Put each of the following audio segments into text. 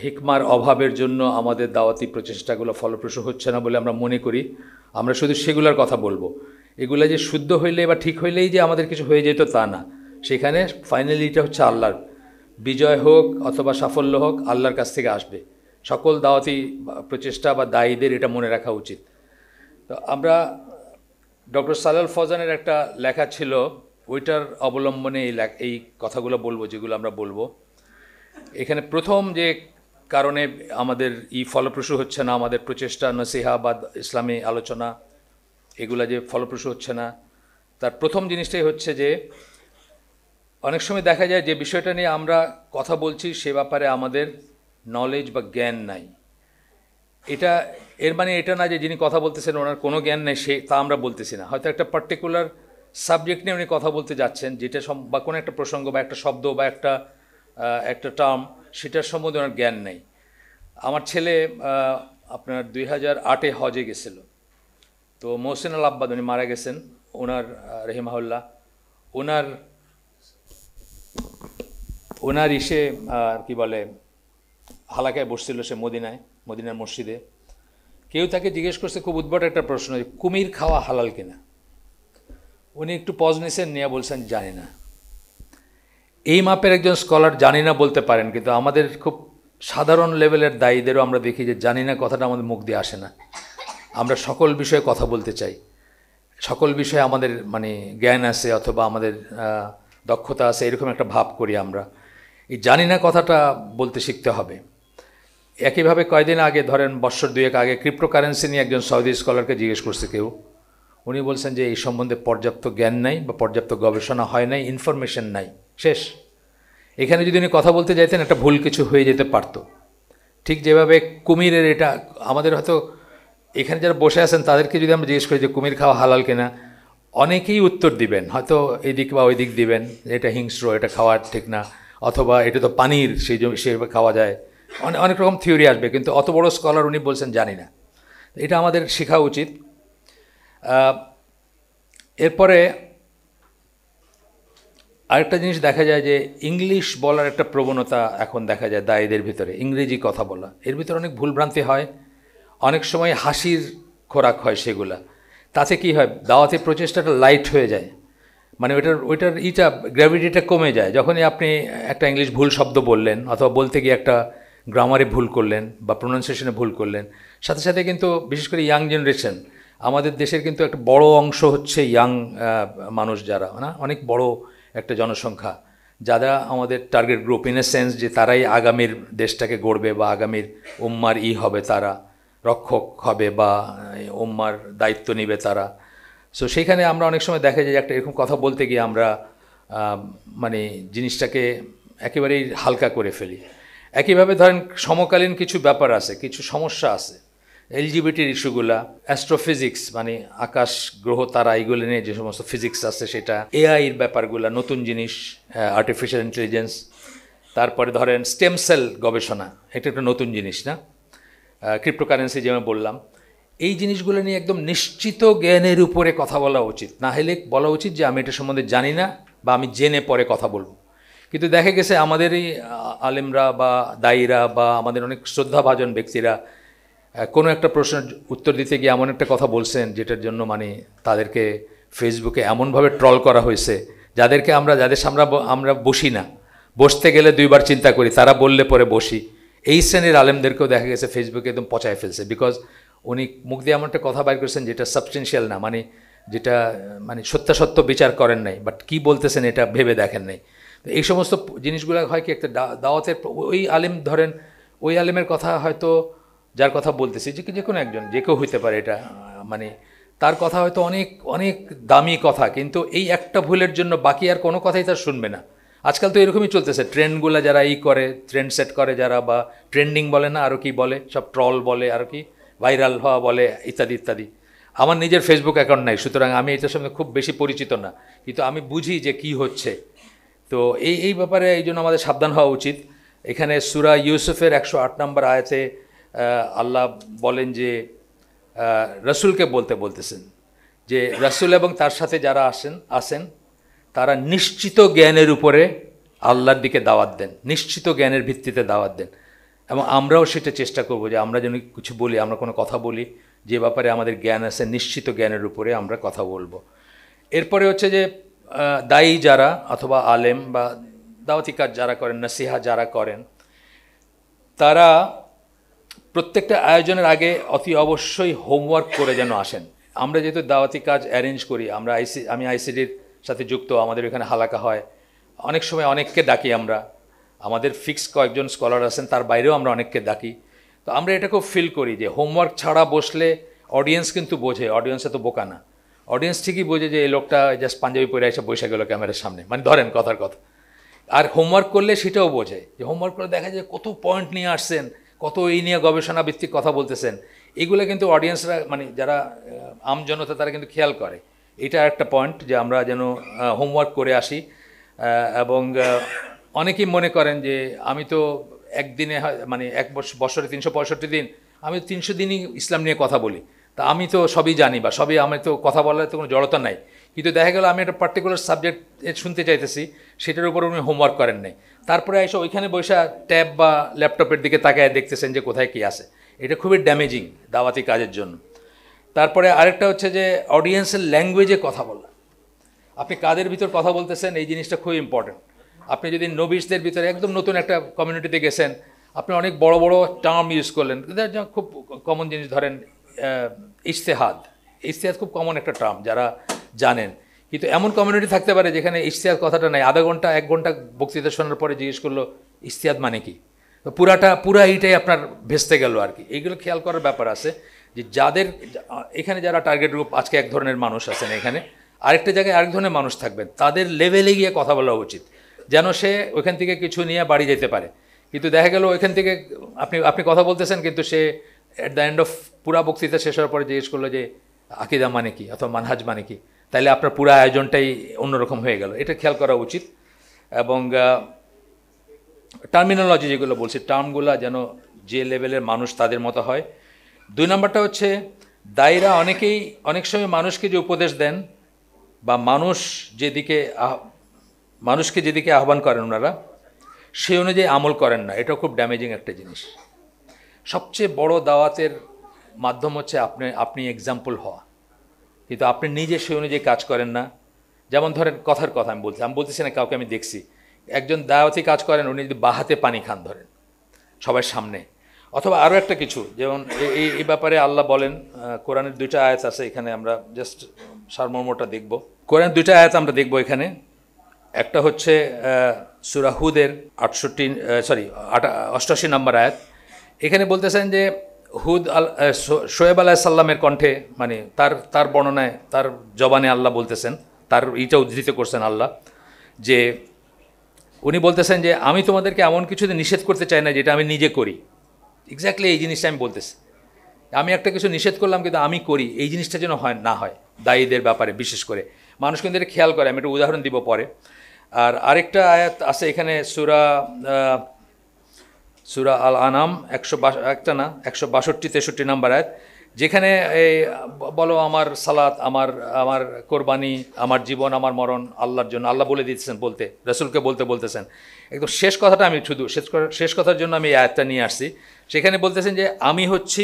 হিকমার অভাবের জন্য আমাদের দাওয়াতি প্রচেষ্টাগুলো ফলপ্রসূ হচ্ছে না বলে আমরা মনে করি। আমরা শুধু সেগুলোর কথা বলবো। এগুলো যে শুদ্ধ হইলে বা ঠিক হইলেই যে আমাদের কিছু হয়ে যেত তা না। সেখানে ফাইনালি এটা হচ্ছে আল্লাহর বিজয় হোক অথবা সাফল্য হোক, আল্লাহর কাছ থেকে আসবে। সকল দাওয়াতি প্রচেষ্টা বা দায়ীদের এটা মনে রাখা উচিত। তো আমরা ডক্টর সালাল ফৌজানের একটা লেখা ছিল, ওইটার অবলম্বনে এই কথাগুলো বলবো যেগুলো আমরা বলবো। এখানে প্রথম যে কারণে আমাদের ফলপ্রসূ হচ্ছে না, আমাদের প্রচেষ্টা নসিহা বা ইসলামী আলোচনা এগুলা যে ফলপ্রসূ হচ্ছে না, তার প্রথম জিনিসটাই হচ্ছে যে অনেক সময় দেখা যায় যে বিষয়টা নিয়ে আমরা কথা বলছি সে ব্যাপারে আমাদের নলেজ বা জ্ঞান নাই। এর মানে এটা না যে যিনি কথা বলতেছেন ওনার কোনো জ্ঞান নেই, তা আমরা বলতেছি না। হয়তো একটা পার্টিকুলার সাবজেক্ট নিয়ে উনি কথা বলতে যাচ্ছেন, যেটা বা কোনো একটা প্রসঙ্গ বা একটা শব্দ বা একটা টার্ম, সেটার সম্বন্ধে ওনার জ্ঞান নেই। আমার ছেলে আপনার 2008-এ হজে গেছিল। তো মোহসিন আল আব্বাদ উনি মারা গেছেন, ওনার রহিমাহুল্লাহ, ওনার কি বলে হালাকায় বসছিল সে মদিনার মসজিদে। কেউ তাকে জিজ্ঞেস করছে খুব উদ্ভট একটা প্রশ্ন, কুমির খাওয়া হালাল কিনা। উনি একটু পজ নিয়েছেন, নিয়ে বলছেন জানি না। এই মাপের একজন স্কলার জানি না বলতে পারেন, কিন্তু আমাদের খুব সাধারণ লেভেলের দায়ীদেরও আমরা দেখি যে জানি না কথাটা আমাদের মুখ দিয়ে আসে না। আমরা সকল বিষয়ে কথা বলতে চাই, সকল বিষয়ে আমাদের জ্ঞান আছে অথবা আমাদের দক্ষতা আছে, এরকম একটা ভাব করি আমরা। এই জানি না কথাটা বলতে শিখতে হবে। একইভাবে কয়েকদিন আগে, ধরেন বছর 2 আগে, ক্রিপ্টোকারেন্সি নিয়ে একজন সৌদি স্কলারকে জিজ্ঞেস করছে কেউ। উনি বলছেন যে এই সম্বন্ধে পর্যাপ্ত জ্ঞান নাই বা পর্যাপ্ত গবেষণা হয় নাই, ইনফরমেশন নাই, শেষ। এখানে যদি উনি কথা বলতে যাইতেন একটা ভুল কিছু হয়ে যেতে পারত। ঠিক যেভাবে কুমিরের, এটা আমাদের হয়তো এখানে যারা বসে আছেন তাদেরকে যদি আমরা জিজ্ঞেস করি যে কুমির খাওয়া হালাল কিনা, অনেকেই উত্তর দিবেন, হয়তো এই দিক বা ওই দিক দিবেন, এটা হিংস্র, এটা খাওয়া ঠিক না, অথবা এটা তো পানির, সেভাবে খাওয়া যায়, অনেক রকম থিওরি আসবে। কিন্তু অত বড় স্কলার উনি বলছেন জানি না। এটা আমাদের শেখা উচিত। এরপরে আরেকটা জিনিস দেখা যায় যে ইংলিশ বলার একটা প্রবণতা এখন দেখা যায় দায়ীদের ভিতরে, ইংরেজি কথা বলা। এর ভিতরে অনেক ভুলভ্রান্তি হয়, অনেক সময় হাসির খোরাক হয় সেগুলা। তাতে কি হয়, দাওয়াতি প্রচেষ্টাটা লাইট হয়ে যায়, ওইটার গ্র্যাভিটিটা কমে যায়। যখনই আপনি একটা ইংলিশ ভুল শব্দ বললেন অথবা বলতে গিয়ে একটা গ্রামারে ভুল করলেন বা প্রোনাউন্সিয়েশনে ভুল করলেন, সাথে সাথে কিন্তু বিশেষ করে ইয়াং জেনারেশন, আমাদের দেশের কিন্তু একটা বড় অংশ হচ্ছে ইয়াং মানুষ, যারা অনেক বড় একটা জনসংখ্যা, যারা আমাদের target group in a sense, যে তারাই আগামীর দেশটাকে গড়বে বা আগামীর উম্মার হবে, তারা রক্ষক হবে বা উম্মার দায়িত্ব নেবে তারা। সো সেইখানে আমরা অনেক সময় দেখা যায় যে একটা এরকম কথা বলতে গিয়ে আমরা জিনিসটাকে একেবারেই হালকা করে ফেলি। একইভাবে ধরেন সমকালীন কিছু ব্যাপার আছে, কিছু সমস্যা আছে, এলজিবিটির ইস্যুগুলা, অ্যাস্ট্রোফিজিক্স আকাশ গ্রহ তারা এইগুলো নিয়ে যে সমস্ত ফিজিক্স আছে সেটা, এআইয়ের ব্যাপারগুলো, নতুন জিনিস, আর্টিফিশিয়াল ইন্টেলিজেন্স, তারপরে ধরেন স্টেম সেল গবেষণা, এটা একটা নতুন জিনিস না, ক্রিপ্টোকারেন্সি যেমন বললাম, এই জিনিসগুলো নিয়ে একদম নিশ্চিত জ্ঞানের উপরে কথা বলা উচিত। না হলে বলা উচিত যে আমি এটা সম্বন্ধে জানি না বা আমি জেনে পরে কথা বলবো। কিন্তু দেখা গেছে আমাদেরই আলেমরা বা দায়ীরা বা আমাদের অনেক শ্রদ্ধাভাজন ব্যক্তিরা কোনো একটা প্রশ্নের উত্তর দিতে গিয়ে এমন একটা কথা বলছেন যেটার জন্য তাদেরকে ফেসবুকে এমনভাবে ট্রল করা হয়েছে, যাদের সামনে আমরা বসি না, বসতে গেলে 2বার চিন্তা করি, তারা বললে পরে বসি। এই শ্রেণীর আলেমদেরকেও দেখা গেছে ফেসবুকে একদম পচায় ফেলছে, বিকজ উনি মুখ দিয়ে এমন একটা কথা বাইর করেছেন যেটা সাবস্টেন্সিয়াল না, যেটা সত্যাসত্য বিচার করেন নাই, বাট কি বলতেছেন এটা ভেবে দেখেন নাই। তো এই সমস্ত জিনিসগুলো হয় কি, একটা দাওয়াতের ওই আলেম, ধরেন ওই আলেমের কথা হয়তো, যার কথা বলতেছি, যে কোনো একজন, যে কেউ হইতে পারে, এটা তার কথা হয়তো অনেক অনেক দামি কথা, কিন্তু এই একটা ভুলের জন্য বাকি আর কোনো কথাই তার শুনবে না। আজকাল তো এরকমই চলতেছে, ট্রেন্ডগুলো যারা করে, ট্রেন্ড সেট করে যারা, বা ট্রেন্ডিং বলে না, আরও কি বলে, সব ট্রল বলে, আর কি ভাইরাল হওয়া বলে, ইত্যাদি ইত্যাদি। আমার নিজের ফেসবুক অ্যাকাউন্ট নাই, সুতরাং আমি এটার সঙ্গে খুব বেশি পরিচিত না, কিন্তু আমি বুঝি যে কি হচ্ছে। তো এই ব্যাপারে এই জন্য আমাদের সাবধান হওয়া উচিত। এখানে সূরা ইউসুফের 108 নম্বর আয়াতে আল্লাহ বলেন যে রসুলকে বলতেছেন যে রসুল এবং তার সাথে যারা আসেন তারা নিশ্চিত জ্ঞানের উপরে আল্লাহর দিকে দাওয়াত দেন, নিশ্চিত জ্ঞানের ভিত্তিতে দাওয়াত দেন। এবং আমরাও সেটা চেষ্টা করব যে আমরা যেন কিছু বলি, আমরা কোনো কথা বলি যে ব্যাপারে আমাদের জ্ঞান আছে, নিশ্চিত জ্ঞানের উপরে আমরা কথা বলবো। এরপরে হচ্ছে যে দায়ী যারা অথবা আলেম বা দাওয়াতি কাজ যারা করেন, নসিহা যারা করেন, তারা প্রত্যেকটা আয়োজনের আগে অতি অবশ্যই হোমওয়ার্ক করে যেন আসেন। আমরা যেহেতু দাওয়াতি কাজ অ্যারেঞ্জ করি, আমি আইসিডির সাথে যুক্ত, আমাদের এখানে হালাকা হয়, অনেক সময় অনেককে ডাকি আমরা, আমাদের ফিক্স কয়েকজন স্কলার আছেন, তার বাইরেও আমরা অনেককে ডাকি। তো আমরা এটা খুব ফিল করি যে হোমওয়ার্ক ছাড়া বসলে অডিয়েন্স কিন্তু বোঝে, অডিয়েন্সে তো বোকা না, অডিয়েন্স ঠিকই বোঝে যে এই লোকটা জাস্ট পাঞ্জাবি পরে এসে বসে গেল ক্যামেরার সামনে, মানে ধরেন কথার কথা। আর হোমওয়ার্ক করলে সেটাও বোঝে, যে হোমওয়ার্ক করে দেখা যায় কত পয়েন্ট নিয়ে আসছেন, কত এই নিয়ে গবেষণা ভিত্তিক কথা বলতেছেন, এগুলো কিন্তু অডিয়েন্সরা মানে যারা আমজনতা তারা কিন্তু খেয়াল করে। এটা একটা পয়েন্ট যে আমরা যেন হোমওয়ার্ক করে আসি। এবং অনেকেই মনে করেন যে আমি তো একদিনে মানে এক বছরে 365 দিন, আমি 300 দিনই ইসলাম নিয়ে কথা বলি, তা আমি তো সবই জানি বা সবই, আমি তো কথা বলার তো কোনো জড়তা নাই। কিন্তু দেখা গেল আমি একটা পার্টিকুলার সাবজেক্ট শুনতে চাইতেছি, সেটার উপর উনি হোমওয়ার্ক করেন নাই, তারপরে এসে ওইখানে বসে ট্যাব বা ল্যাপটপের দিকে তাকায় দেখতেছেন যে কোথায় কী আছে। এটা খুবই ড্যামেজিং দাওয়াতি কাজের জন্য। তারপরে আরেকটা হচ্ছে যে অডিয়েন্সের ল্যাঙ্গুয়েজে কথা বলা। আপনি কাদের ভিতর কথা বলতেছেন, এই জিনিসটা খুব ইম্পর্টেন্ট। আপনি যদি নবিশদের ভিতরে একদম নতুন একটা কমিউনিটিতে গেছেন, আপনি অনেক বড় বড় টার্ম ইউজ করলেন, খুব কমন জিনিস, ধরেন ইজতেহাদ। ইজতেহাদ খুব কমন একটা টার্ম, যারা জানেন। কিন্তু এমন কমিউনিটি থাকতে পারে যেখানে ইজতেহাদ কথাটা নাই, আধা ঘন্টা 1 ঘন্টা বক্তৃতা শোনার পরে জিজ্ঞেস করলো ইজতেহাদ মানে কি, তো পুরা এইটাই আপনার ভেস্তে গেল আর কি। এইগুলো খেয়াল করার ব্যাপার আছে যে যাদের এখানে যারা টার্গেট গ্রুপ, আজকে এক ধরনের মানুষ আছেন এখানে, আরেকটা জায়গায় আরেক ধরনের মানুষ থাকবেন, তাদের লেভেলে গিয়ে কথা বলা উচিত, যেন সে ওইখান থেকে কিছু নিয়ে বাড়ি যেতে পারে। কিন্তু দেখা গেল ওইখান থেকে আপনি কথা বলতেছেন, কিন্তু সে অ্যাট দ্য এন্ড অফ পুরা বক্তৃতা শেষ হওয়ার পরে জিজ্ঞেস করলো যে আকিদা মানে কি অথবা মানহাজ মানে কি, তাহলে আপনার পুরো আয়োজনটাই অন্যরকম হয়ে গেল। এটা খেয়াল করা উচিত। এবং টার্মিনোলজি যেগুলো বলছি, টার্মগুলো যেন যে লেভেলের মানুষ তাদের মতো হয়। 2 নম্বরটা হচ্ছে দায়ীরা অনেকেই অনেক সময় মানুষকে যে উপদেশ দেন বা মানুষকে যেদিকে আহ্বান করেন ওনারা, সেই অনুযায়ী আমল করেন না, এটাও খুব ড্যামেজিং একটা জিনিস। সবচেয়ে বড় দাওয়াতের মাধ্যম হচ্ছে আপনি এক্সাম্পল হওয়া, কিন্তু আপনি নিজে সেই অনুযায়ী কাজ করেন না। যেমন ধরেন কথার কথা আমি বলতেছি না, কাউকে আমি দেখছি একজন দাওয়াতি কাজ করেন, উনি যদি বাহাতে পানি খান ধরেন সবার সামনে, অথবা আরও একটা কিছু, যেমন এই ব্যাপারে আল্লাহ বলেন, কোরআনের 2টা আয়াত আছে এখানে, আমরা জাস্ট সারমর্মটা দেখব। কোরআনের 2টা আয়াত আমরা দেখব এখানে। একটা হচ্ছে সূরা হুদের 88 নম্বর আয়াত। এখানে বলতেছেন যে শোয়েব আলাইহিসসালামের কণ্ঠে, মানে তার বর্ণনায়, তার জবানে আল্লাহ বলতেছেন, তার এইটা উদ্ধৃত করছেন আল্লাহ, যে উনি বলতেছেন যে আমি তোমাদেরকে এমন কিছুতে নিষেধ করতে চাই না যেটা আমি নিজে করি। এক্স্যাক্টলি এই জিনিসটা আমি বলতেছি, আমি একটা কিছু নিষেধ করলাম কিন্তু আমি করি, এই জিনিসটা যেন না হয় দায়ীদের ব্যাপারে। বিশেষ করে মানুষ কিন্তু এটা খেয়াল করে, আমি একটা উদাহরণ দিব পরে। আর আরেকটা আয়াত আছে এখানে, সূরা আল আনাম 162-63 নম্বর আয়াত, যেখানে বলো আমার সালাত, আমার কোরবানি, আমার জীবন, আমার মরণ আল্লাহর জন্য, আল্লাহ বলে দিতেছেন, বলতে রাসূলকে বলতেছেন। একদম শেষ কথাটা আমি শুধু শেষ কথার জন্য আমি এই আয়াতটা নিয়ে আসছি। সেখানে বলতেছেন যে আমি হচ্ছি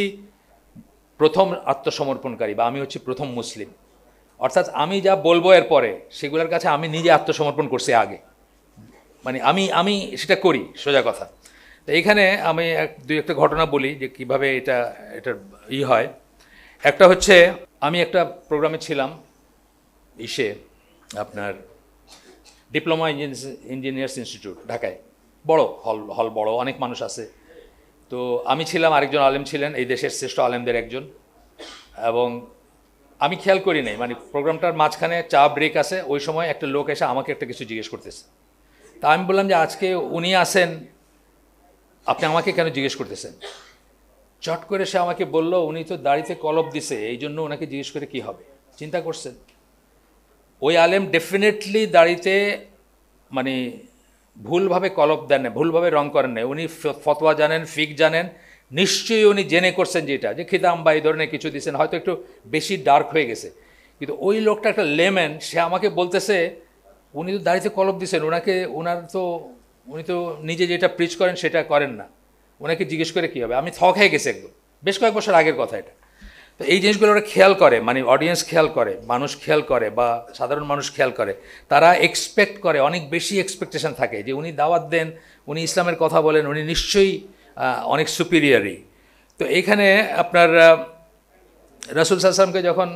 প্রথম আত্মসমর্পণকারী, বা আমি হচ্ছি প্রথম মুসলিম। অর্থাৎ আমি যা বলবো এরপরে সেগুলোর কাছে আমি নিজে আত্মসমর্পণ করছি আগে, মানে আমি সেটা করি, সোজা কথা। তো এইখানে আমি 2-একটা ঘটনা বলি যে কীভাবে এটার হয়। একটা হচ্ছে, আমি একটা প্রোগ্রামে ছিলাম আপনার ডিপ্লোমা ইঞ্জিনিয়ার্স ইনস্টিটিউট ঢাকায়, বড় হল বড়, অনেক মানুষ আছে। তো আমি ছিলাম, আরেকজন আলেম ছিলেন, এই দেশের শ্রেষ্ঠ আলেমদের একজন। এবং আমি খেয়াল করি নাই, মানে প্রোগ্রামটার মাঝখানে চা ব্রেক আছে, ওই সময় একটা লোক এসে আমাকে একটা কিছু জিজ্ঞেস করতেছে। তা আমি বললাম যে আজকে উনি আসেন, আপনি আমাকে কেন জিজ্ঞেস করতেছেন? চট করে সে আমাকে বলল, উনি তো দাড়িতে কলপ দিছে, এই জন্য ওনাকে জিজ্ঞেস করে কি হবে। চিন্তা করছেন, ওই আলেম ডেফিনেটলি দাড়িতে মানে ভুলভাবে কলপ দেন না, ভুলভাবে রং করেন না, উনি ফতোয়া জানেন, ফিক জানেন, নিশ্চয়ই উনি জেনে করছেন যেটা, যে খিদাম বা এই ধরনের কিছু দিয়েছেন, হয়তো একটু বেশি ডার্ক হয়ে গেছে। কিন্তু ওই লোকটা একটা লেম্যান, সে আমাকে বলতেছে উনি তো দাড়িতে কলপ দিয়েছেন, উনি তো নিজে যেটা প্রিচ করেন সেটা করেন না। ওনাকে জিজ্ঞেস করে কী হবে, আমি খেয়ে গেছি একদম, বেশ কয়েক বছর আগের কথা এটা। তো এই জিনিসগুলো ওরা খেয়াল করে, মানে অডিয়েন্স খেয়াল করে, মানুষ খেয়াল করে, বা সাধারণ মানুষ খেয়াল করে, তারা এক্সপেক্ট করে, অনেক বেশি এক্সপেকটেশন থাকে যে উনি দাওয়াত দেন, উনি ইসলামের কথা বলেন, উনি নিশ্চয়ই অনেক সুপিরিয়ারই। তো এইখানে আপনার রাসূল সাল্লাল্লাহু আলাইহি ওয়াসাল্লামকে যখন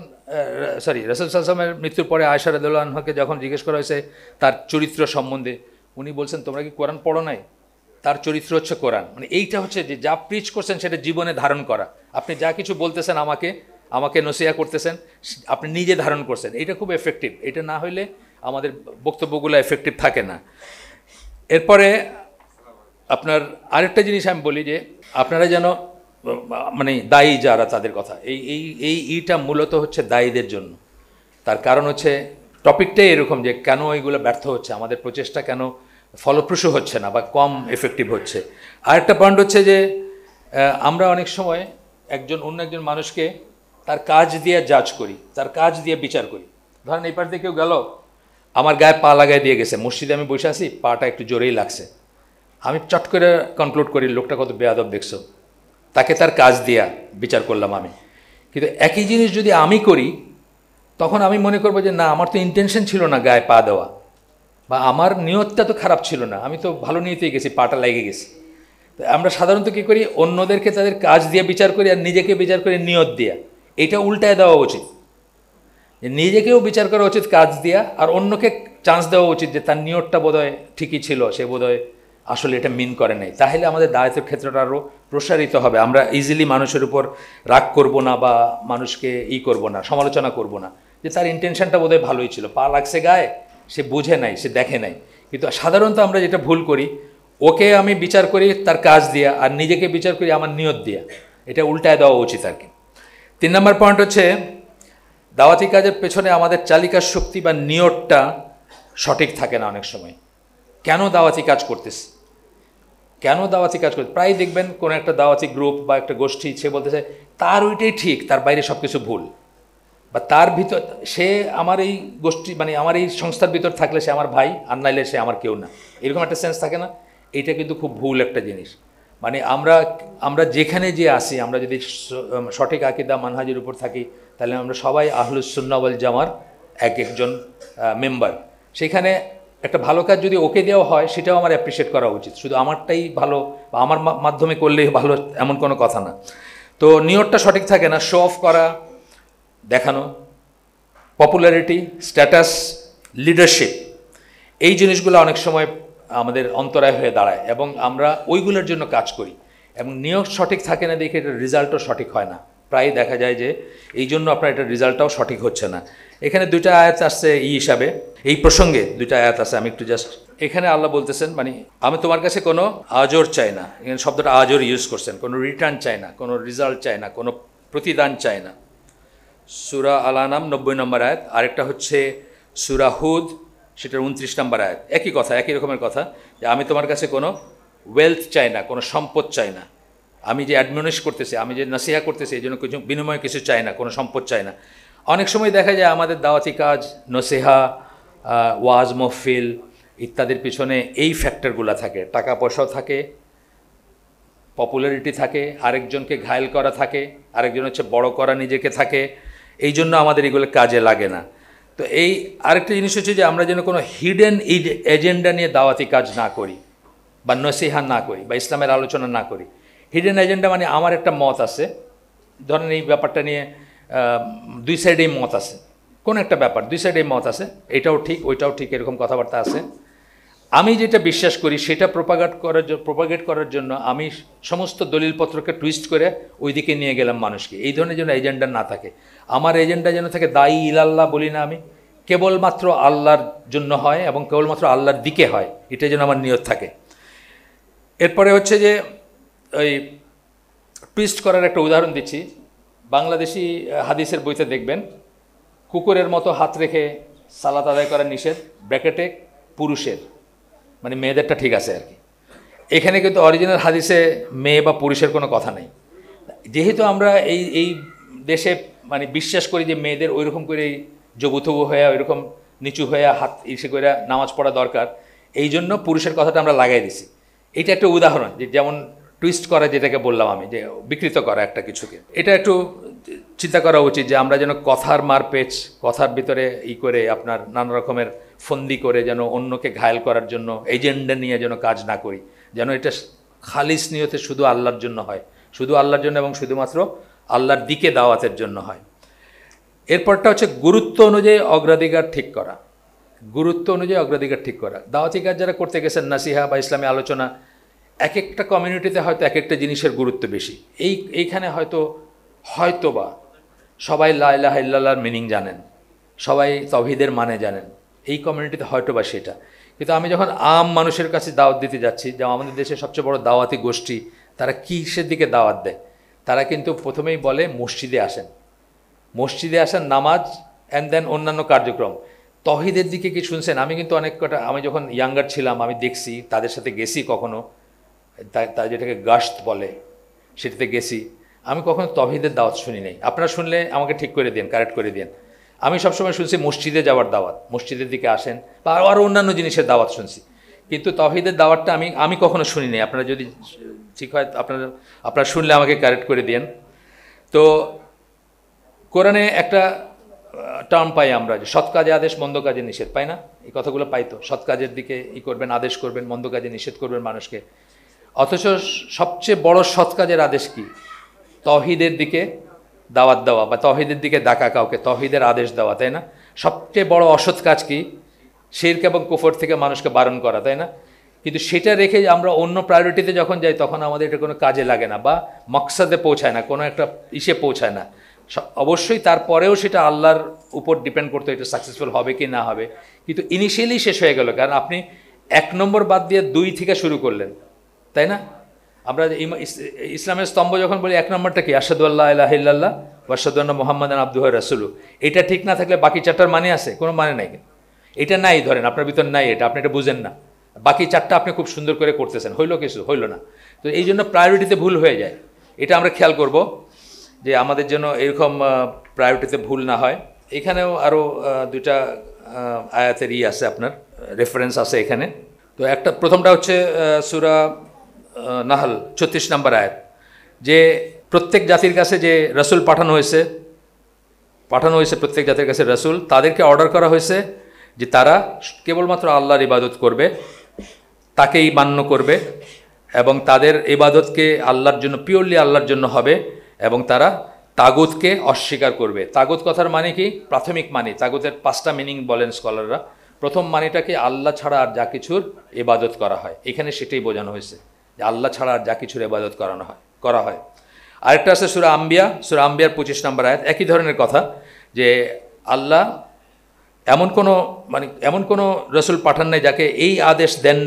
রাসূল সাল্লাল্লাহু আলাইহি ওয়াসাল্লামের মৃত্যুর পরে আয়েশা রাদিয়াল্লাহু আনহাকে যখন জিজ্ঞেস করা হয়েছে তার চরিত্র সম্বন্ধে, উনি বলছেন তোমরা কি কোরআন পড়ো নাই? তার চরিত্র হচ্ছে কোরআন। মানে এইটা হচ্ছে যে যা প্রিচ করছেন সেটা জীবনে ধারণ করা। আপনি যা কিছু বলতেছেন আমাকে নসিহা করতেছেন, আপনি নিজে ধারণ করছেন, এটা খুব এফেক্টিভ। এটা না হইলে আমাদের বক্তব্যগুলো এফেক্টিভ থাকে না। এরপরে আপনার আরেকটা জিনিস আমি বলি যে আপনারা যেন মানে দায়ী যারা, তাদের কথা এইটা মূলত হচ্ছে দায়ীদের জন্য। তার কারণ হচ্ছে টপিকটাই এরকম যে কেন এইগুলো ব্যর্থ হচ্ছে, আমাদের প্রচেষ্টা কেন ফলপ্রসূ হচ্ছে না বা কম এফেক্টিভ হচ্ছে। আরেকটা পয়েন্ট হচ্ছে যে আমরা অনেক সময় অন্য একজন মানুষকে তার কাজ দিয়ে জাজ করি, তার কাজ দিয়ে বিচার করি। ধরেন এই পাশ দিয়ে কেউ গেল, আমার গায়ে পা লাগাই দিয়ে গেছে, মসজিদে আমি বসে আছি, পাটা একটু জোরেই লাগছে, আমি চট করে কনক্লুড করি লোকটা কত বেয়াদব দেখছো, তাকে তার কাজ দিয়া বিচার করলাম আমি। কিন্তু একই জিনিস যদি আমি করি, তখন আমি মনে করবো যে না, আমার তো ইন্টেনশন ছিল না গায়ে পা দেওয়া, বা আমার নিয়তটা তো খারাপ ছিল না, আমি তো ভালো নিয়তেই গেছি, পাটা লেগে গেছে। তো আমরা সাধারণত কী করি, অন্যদেরকে তাদের কাজ দিয়ে বিচার করি আর নিজেকে বিচার করি নিয়ত দিয়া। এটা উল্টায় দেওয়া উচিত, যে নিজেকেও বিচার করা উচিত কাজ দিয়া, আর অন্যকে চান্স দেওয়া উচিত যে তার নিয়তটা বোধহয় ঠিকই ছিল, সে বোধহয় আসলে এটা মিন করে নাই। তাহলে আমাদের দায়িত্বের ক্ষেত্রটা আরও প্রসারিত হবে। আমরা ইজিলি মানুষের উপর রাগ করব না, বা মানুষকে করব না, সমালোচনা করব না, যে তার ইন্টেনশনটা বোধহয় ভালোই ছিল, পা লাগছে গায়ে, সে বুঝে নাই, সে দেখে নাই। কিন্তু সাধারণত আমরা যেটা ভুল করি, ওকে আমি বিচার করি তার কাজ দিয়া, আর নিজেকে বিচার করি আমার নিয়ত দিয়া। এটা উল্টায় দেওয়া উচিত আর কি। 3 নম্বর পয়েন্ট হচ্ছে দাওয়াতি কাজের পেছনে আমাদের চালিকার শক্তি বা নিয়তটা সঠিক থাকে না অনেক সময়। কেন দাওয়াতি কাজ করতেছে, প্রায় দেখবেন কোনো একটা দাওয়াতি গ্রুপ বা একটা গোষ্ঠী, সে বলতেছে তার ওইটাই ঠিক, তার বাইরে সব কিছু ভুল, বা তার ভিতর সে আমার এই গোষ্ঠী, মানে আমার এই সংস্থার ভিতর থাকলে সে আমার ভাই, আর নাইলে সে আমার কেউ না, এরকম একটা সেন্স থাকে না। এইটা কিন্তু খুব ভুল একটা জিনিস। মানে আমরা যেখানে যে আসি, আমরা যদি সঠিক আকীদা মানহাজের উপর থাকি, তাহলে আমরা সবাই আহলুস সুন্নাহ ওয়াল জামার একজন মেম্বার। সেখানে একটা ভালো কাজ যদি ওকে দেওয়া হয়, সেটাও আমার অ্যাপ্রিসিয়েট করা উচিত। শুধু আমারটাই ভালো বা আমার মাধ্যমে করলেই ভালো, এমন কোনো কথা না। তো নিয়তটা সঠিক থাকে না, শো অফ করা, দেখানো, পপুলারিটি, স্ট্যাটাস, লিডারশিপ, এই জিনিসগুলো অনেক সময় আমাদের অন্তরায় হয়ে দাঁড়ায়, এবং আমরা ওইগুলোর জন্য কাজ করি, এবং নিয়ত সঠিক থাকে না দেখে এটার রেজাল্টও সঠিক হয় না। প্রায় দেখা যায় যে এই জন্য আপনার এটার রেজাল্টটাও সঠিক হচ্ছে না। এখানে 2টা আয়াত আসছে হিসাবে, এই প্রসঙ্গে 2টা আয়াত আছে, আমি একটু জাস্ট এখানে আল্লাহ বলতেছেন, মানে আমি তোমার কাছে কোনো আজর চাই না, এখানে শব্দটা আজর ইউজ করছেন, কোনো রিটার্ন চাই না, কোনো রেজাল্ট চাই না, কোনো প্রতিদান চাই না। সূরা আল আনাম 90 নম্বর আয়াত। আরেকটা হচ্ছে সূরা হুদ, সেটার 29 নম্বর আয়াত। একই কথা, একই রকমের কথা, যে আমি তোমার কাছে কোনো ওয়েলথ চাই না, কোনো সম্পদ চাই না, আমি যে অ্যাডমনিশ করতেছি, আমি যে নসিহা করতেছি, এই জন্য কিছু বিনিময়ে কিছু চাই না, কোনো সম্পদ চাই না। অনেক সময় দেখা যায় আমাদের দাওয়াতি কাজ, নসিহা, ওয়াজ মহফিল ইত্যাদির পিছনে এই ফ্যাক্টরগুলো থাকে, টাকা পয়সাও থাকে, পপুলারিটি থাকে, আরেকজনকে ঘায়েল করা থাকে, আরেকজন হচ্ছে বড় করা নিজেকে থাকে, এই জন্য আমাদের এগুলো কাজে লাগে না। তো এই আরেকটা জিনিস হচ্ছে যে আমরা যেন কোনো হিডেন এজেন্ডা নিয়ে দাওয়াতি কাজ না করি, বা নসিহা না করি, বা ইসলামের আলোচনা না করি। হিডেন এজেন্ডা মানে আমার একটা মত আছে, ধরেন এই ব্যাপারটা নিয়ে 2 সাইডেই মত আছে, কোন একটা ব্যাপার 2 সাইডেই মত আছে, এটাও ঠিক ওইটাও ঠিক, এরকম কথাবার্তা আছে। আমি যেটা বিশ্বাস করি সেটা প্রোপাগেট করার জন্য আমি সমস্ত দলিলপত্রকে টুইস্ট করে ওই দিকে নিয়ে গেলাম মানুষকে। এই ধরনের যেন এজেন্ডা না থাকে। আমার এজেন্ডা যেন থাকে দায়ী ইলাল্লাহ বলি না আমি, কেবলমাত্র আল্লাহর জন্য হয় এবং কেবলমাত্র আল্লাহর দিকে হয়, এটা যেন আমার নিয়ত থাকে। এরপরে হচ্ছে যে ওই টুইস্ট করার একটা উদাহরণ দিচ্ছি। বাংলাদেশি হাদিসের বইতে দেখবেন কুকুরের মতো হাত রেখে সালাত আদায় করা নিষেধ, ব্র্যাকেটে পুরুষের, মানে মেয়েদেরটা ঠিক আছে আর কি। এখানে কিন্তু অরিজিনাল হাদিসে মেয়ে বা পুরুষের কোনো কথা নেই। যেহেতু আমরা এই দেশে মানে বিশ্বাস করি যে মেয়েদের ওইরকম করে জবুথবু হয়ে ওইরকম নিচু হয়ে হাত ইসে করে নামাজ পড়া দরকার, এই জন্য পুরুষের কথাটা আমরা লাগাই দিছি। এইটা একটা উদাহরণ, যে যেমন টুইস্ট করা, যেটাকে বললাম আমি, যে বিকৃত করা একটা কিছুকে, এটা একটু চিন্তা করা উচিত যে আমরা যেন কথার মারপেচ, কথার ভিতরে করে আপনার নানা রকমের ফন্দি করে যেন অন্যকে ঘায়েল করার জন্য এজেন্ডা নিয়ে যেন কাজ না করি, যেন এটা খালিস নিয়তে শুধু আল্লাহর জন্য হয়, শুধু আল্লাহর জন্য এবং শুধুমাত্র আল্লাহর দিকে দাওয়াতের জন্য হয়। এরপরটা হচ্ছে গুরুত্ব অনুযায়ী অগ্রাধিকার ঠিক করা। গুরুত্ব অনুযায়ী অগ্রাধিকার ঠিক করা। দাওয়াতি কাজ যারা করতে গেছেন, নাসিহা বা ইসলামী আলোচনা, এক একটা কমিউনিটিতে হয়তো এক একটা জিনিসের গুরুত্ব বেশি। এইখানে হয়তোবা সবাই লা ইলাহা ইল্লাল্লাহর মিনিং জানেন, সবাই তাওহীদের মানে জানেন, এই কমিউনিটিতে হয়তোবা সেটা। কিন্তু আমি যখন আম মানুষের কাছে দাওয়াত দিতে যাচ্ছি, যেমন আমাদের দেশের সবচেয়ে বড় দাওয়াতি গোষ্ঠী, তারা কিসের দিকে দাওয়াত দেয়? তারা কিন্তু প্রথমেই বলে মসজিদে আসেন, মসজিদে আসেন, নামাজ অ্যান্ড দেন অন্যান্য কার্যক্রম। তাওহীদের দিকে কি শুনছেন? আমি কিন্তু অনেক কটা, আমি যখন ইয়াঙ্গার ছিলাম আমি দেখছি, তাদের সাথে গেছি কখনো, তা যেটাকে গাশত বলে, সেটাতে গেছি। আমি কখনো তাওহীদের দাওয়াত শুনি নাই। আপনারা শুনলে আমাকে ঠিক করে দিন, কারেক্ট করে দিন। আমি সবসময় শুনছি মসজিদে যাওয়ার দাওয়াত, মসজিদের দিকে আসেন, বা আরও অন্যান্য জিনিসের দাওয়াত শুনছি, কিন্তু তাওহীদের দাওয়াতটা আমি কখনো শুনি নাই। আপনারা যদি ঠিক হয় আপনারা শুনলে আমাকে কারেক্ট করে দিন। তো কোরআনে একটা টার্ম পাই আমরা, যে সৎ কাজে আদেশ, মন্দ কাজে নিষেধ, পাই না? এই কথাগুলো পাই তো, সৎ কাজের দিকে করবেন, আদেশ করবেন, মন্দ কাজে নিষেধ করবেন মানুষকে। অথচ সবচেয়ে বড় সৎ কাজের আদেশ কি? তাওহীদের দিকে দাওয়াত দেওয়া, বা তাওহীদের দিকে ডাকা, কাউকে তাওহীদের আদেশ দেওয়া, তাই না? সবচেয়ে বড় অসৎ কাজ কি? শিরক এবং কুফর থেকে মানুষকে বারণ করা, তাই না? কিন্তু সেটা রেখে আমরা অন্য প্রায়োরিটিতে যখন যাই, তখন আমাদের এটা কোনো কাজে লাগে না, বা মকসাদে পৌঁছায় না, কোনো একটা ইসে পৌঁছায় না। অবশ্যই তারপরেও সেটা আল্লাহর উপর ডিপেন্ড করতো এটা সাকসেসফুল হবে কি না হবে, কিন্তু ইনিশিয়ালি শেষ হয়ে গেল, কারণ আপনি 1 নম্বর বাদ দিয়ে 2 থেকে শুরু করলেন, তাই না? আমরা ইসলামের স্তম্ভ যখন বলি 1 নম্বরটা কি? আশহাদু আল্লা ইলাহা ইল্লাল্লাহ ওয়া আশহাদু আন্না মুহাম্মাদান আবদুহু ওয়া রাসূলুহু। এটা ঠিক না থাকলে বাকি 4টার মানে আছে? কোনো মানে নাই। এটা নাই, ধরেন আপনার ভিতর নাই, এটা আপনি এটা বুঝেন না, বাকি 4টা আপনি খুব সুন্দর করে করতেছেন, হইলো কিছু? হইলো না। তো এই জন্য প্রায়োরিটিতে ভুল হয়ে যায়, এটা আমরা খেয়াল করব যে আমাদের জন্য এরকম প্রায়োরিটিতে ভুল না হয়। এখানেও আরও 2টা আয়াতের আছে, আপনার রেফারেন্স আছে এখানে। তো প্রথমটা হচ্ছে সূরা নাহল 36 নম্বর আয়াত, যে প্রত্যেক জাতির কাছে যে রাসূল পাঠানো হয়েছে প্রত্যেক জাতির কাছে রাসূল, তাদেরকে অর্ডার করা হয়েছে যে তারা কেবলমাত্র আল্লাহর ইবাদত করবে, তাকেই মান্য করবে, এবং তাদের ইবাদতকে আল্লাহর জন্য, পিওরলি আল্লাহর জন্য হবে, এবং তারা তাগুতকে অস্বীকার করবে। তাগুত কথার মানে কি? প্রাথমিক মানে, তাগুতের 5টা মিনিং বলেন স্কলাররা। প্রথম মানেটাকে আল্লাহ ছাড়া আর যা কিছুর ইবাদত করা হয়, এখানে সেটাই বোঝানো হয়েছে, যে আল্লাহ ছাড়া আর যা কিছুর ইবাদত করা হয়। আরেকটা আছে সূরা আম্বিয়া 25 নম্বর আয়াত, একই ধরনের কথা, যে আল্লাহ এমন কোনো রাসূল পাঠান নাই যাকে এই আদেশ দেন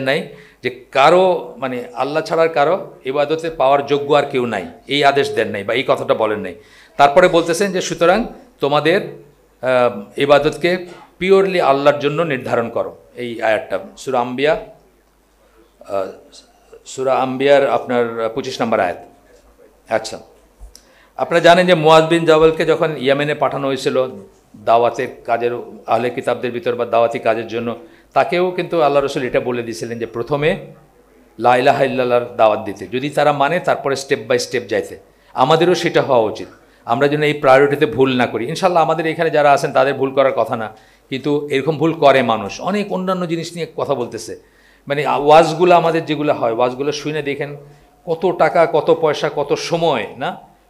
নাই যে কারো, মানে আল্লাহ ছাড়ার কারো ইবাদতে পাওয়ার যোগ্য আর কেউ নাই, এই আদেশ দেন নাই, বা এই কথাটা বলেন নাই। তারপরে বলতেছেন যে সুতরাং তোমাদের ইবাদতকে পিওরলি আল্লাহর জন্য নির্ধারণ করো। এই আয়াতটা সূরা আম্বিয়ার আপনার 25 নম্বর আয়াত। আচ্ছা, আপনারা জানেন যে মুয়াজ বিন জাবালকে যখন ইয়েমেনে পাঠানো হয়েছিল দাওয়াতের কাজের, আহলে কিতাবদের ভিতর বা দাওয়াতি কাজের জন্য, তাকেও কিন্তু আল্লাহ রসুল এটা বলে দিয়েছিলেন যে প্রথমে লা ইলাহা ইল্লাল্লাহর দাওয়াত দিতে, যদি তারা মানে তারপরে স্টেপ বাই স্টেপ যাইতে। আমাদেরও সেটা হওয়া উচিত, আমরা যেন এই প্রায়োরিটিতে ভুল না করি। ইনশাল্লাহ আমাদের এখানে যারা আছেন তাদের ভুল করার কথা না, কিন্তু এরকম ভুল করে মানুষ, অনেক অন্যান্য জিনিস নিয়ে কথা বলতেছে। মানে ওয়াজগুলো আমাদের যেগুলো হয়, ওয়াজগুলো শুনে দেখেন কত টাকা, কত পয়সা, কত সময়, না